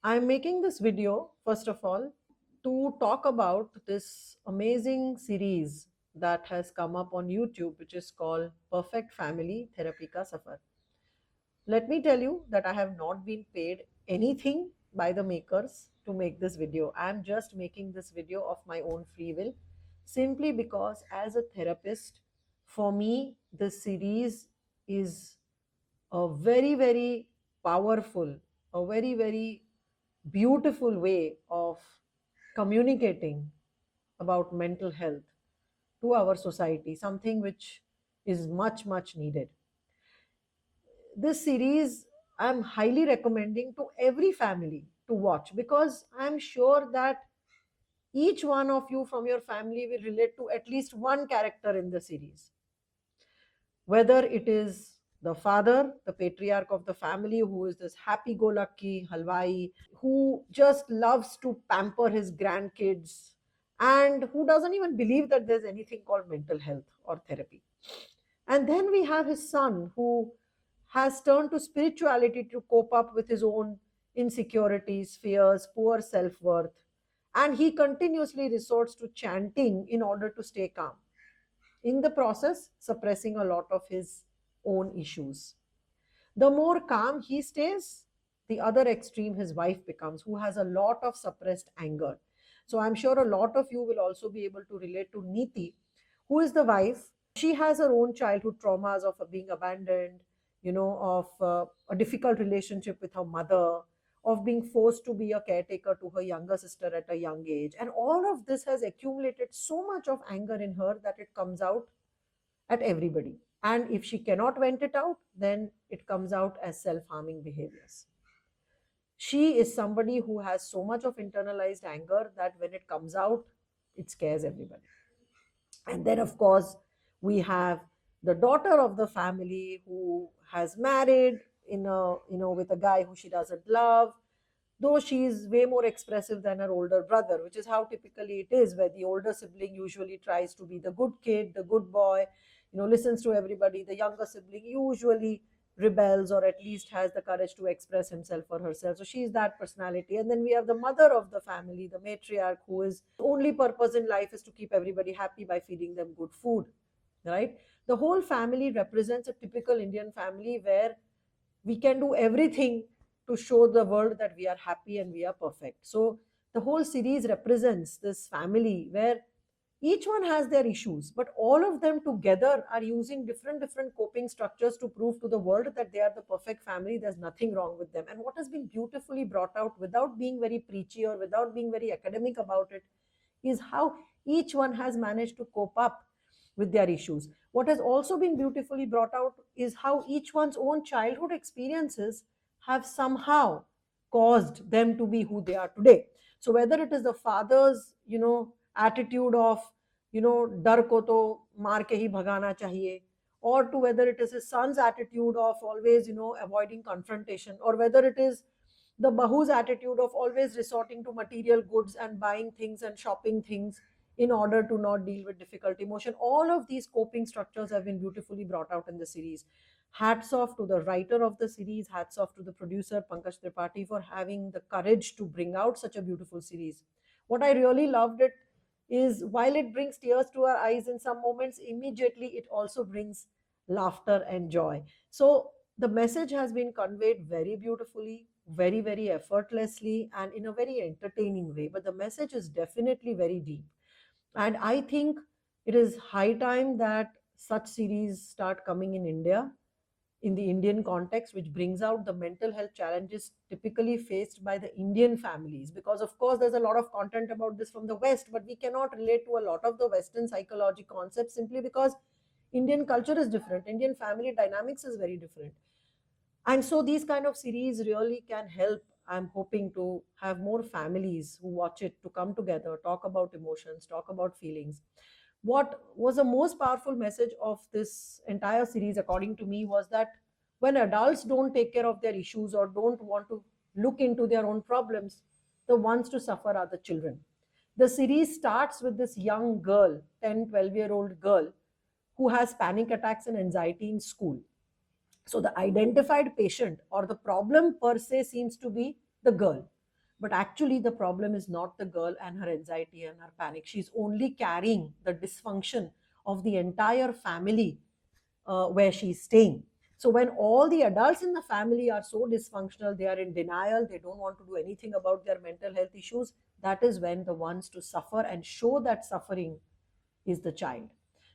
I'm making this video, first of all, to talk about this amazing series that has come up on YouTube, which is called Perfect Family Therapy Ka Safar. Let me tell you that I have not been paid anything by the makers to make this video. I'm just making this video of my own free will, simply because, as a therapist, for me, this series is a very, very powerful, a very, very beautiful way of communicating about mental health to our society, something which is much, much needed. This series I'm highly recommending to every family to watch, because I'm sure that each one of you from your family will relate to at least one character in the series, whether it is the father, the patriarch of the family, who is this happy go lucky halwai, who just loves to pamper his grandkids, and who doesn't even believe that there's anything called mental health or therapy. And then we have his son, who has turned to spirituality to cope up with his own insecurities, fears, poor self worth. And he continuously resorts to chanting in order to stay calm, in the process suppressing a lot of his own issues. The more calm he stays, the other extreme his wife becomes, who has a lot of suppressed anger. So I'm sure a lot of you will also be able to relate to Niti, who is the wife. She has her own childhood traumas of being abandoned, of a difficult relationship with her mother, of being forced to be a caretaker to her younger sister at a young age. And all of this has accumulated so much of anger in her that it comes out at everybody. And if she cannot vent it out, then it comes out as self harming behaviors. She is somebody who has so much of internalized anger that when it comes out, it scares everybody. And then, of course, we have the daughter of the family who has married with a guy who she doesn't love, though she is way more expressive than her older brother, which is how typically it is, where the older sibling usually tries to be the good kid, the good boy, listens to everybody. The younger sibling usually rebels, or at least has the courage to express himself or herself. So she's that personality. And then we have the mother of the family, the matriarch, who is only purpose in life is to keep everybody happy by feeding them good food, right? The whole family represents a typical Indian family where we can do everything to show the world that we are happy and we are perfect. So the whole series represents this family where each one has their issues, but all of them together are using different coping structures to prove to the world that they are the perfect family. There's nothing wrong with them. And what has been beautifully brought out, without being very preachy or without being very academic about it, is how each one has managed to cope up with their issues. What has also been beautifully brought out is how each one's own childhood experiences have somehow caused them to be who they are today. So whether it is the father's, attitude of, डर को तो मार के ही भगाना चाहिए, or to whether it is his son's attitude of always, avoiding confrontation, or whether it is the bahu's attitude of always resorting to material goods and buying things and shopping things in order to not deal with difficult emotion. All of these coping structures have been beautifully brought out in the series. Hats off to the writer of the series, hats off to the producer Pankaj Tripathi for having the courage to bring out such a beautiful series. What I really loved it is, while it brings tears to our eyes in some moments, immediately it also brings laughter and joy. So the message has been conveyed very beautifully, very, very effortlessly, and in a very entertaining way. But the message is definitely very deep. And I think it is high time that such series start coming in India, in the Indian context, which brings out the mental health challenges typically faced by the Indian families. Because, of course, there's a lot of content about this from the West, but we cannot relate to a lot of the Western psychology concepts simply because Indian culture is different. Indian family dynamics is very different. And so these kind of series really can help. I'm hoping to have more families who watch it to come together, talk about emotions, talk about feelings. What was the most powerful message of this entire series, according to me, was that when adults don't take care of their issues or don't want to look into their own problems, the ones to suffer are the children. The series starts with this young girl, 10, 12-year-old girl, who has panic attacks and anxiety in school. So the identified patient or the problem per se seems to be the girl. But actually, the problem is not the girl and her anxiety and her panic. She's only carrying the dysfunction of the entire family where she's staying. So when all the adults in the family are so dysfunctional, they are in denial, they don't want to do anything about their mental health issues, that is when the ones to suffer and show that suffering is the child.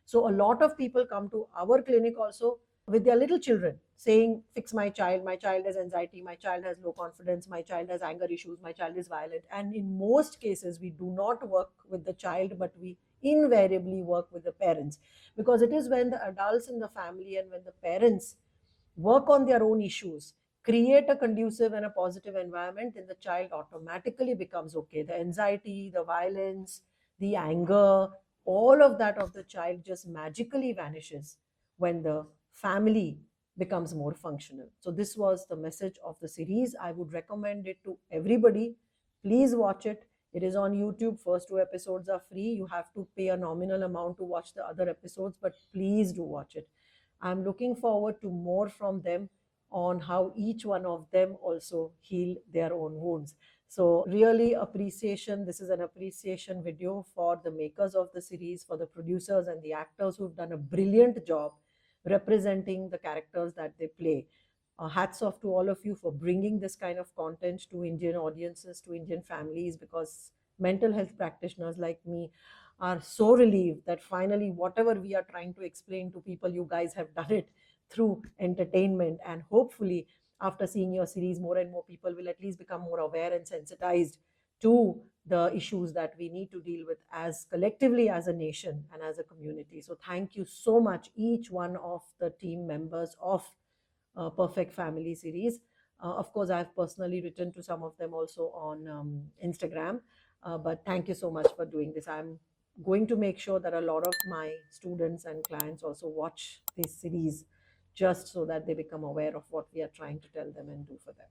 So a lot of people come to our clinic also with their little children saying, fix my child has anxiety, my child has low confidence, my child has anger issues, my child is violent. And in most cases, we do not work with the child, but we invariably work with the parents, because it is when the adults in the family and when the parents work on their own issues, create a conducive and a positive environment, then the child automatically becomes okay. The anxiety, the violence, the anger, all of that of the child just magically vanishes when the family becomes more functional. So this was the message of the series. I would recommend it to everybody. Please watch it. It is on YouTube. First two episodes are free. You have to pay a nominal amount to watch the other episodes, but please do watch it. I'm looking forward to more from them on how each one of them also heal their own wounds. So really appreciation. This is an appreciation video for the makers of the series, for the producers and the actors who've done a brilliant job representing the characters that they play. Hats off to all of you for bringing this kind of content to Indian audiences, to Indian families, because mental health practitioners like me are so relieved that finally whatever we are trying to explain to people, you guys have done it through entertainment. And hopefully after seeing your series, more and more people will at least become more aware and sensitized to the issues that we need to deal with as collectively as a nation and as a community. So thank you so much, each one of the team members of Perfect Family series. Of course, I've personally written to some of them also on Instagram. But thank you so much for doing this. I'm going to make sure that a lot of my students and clients also watch this series, just so that they become aware of what we are trying to tell them and do for them.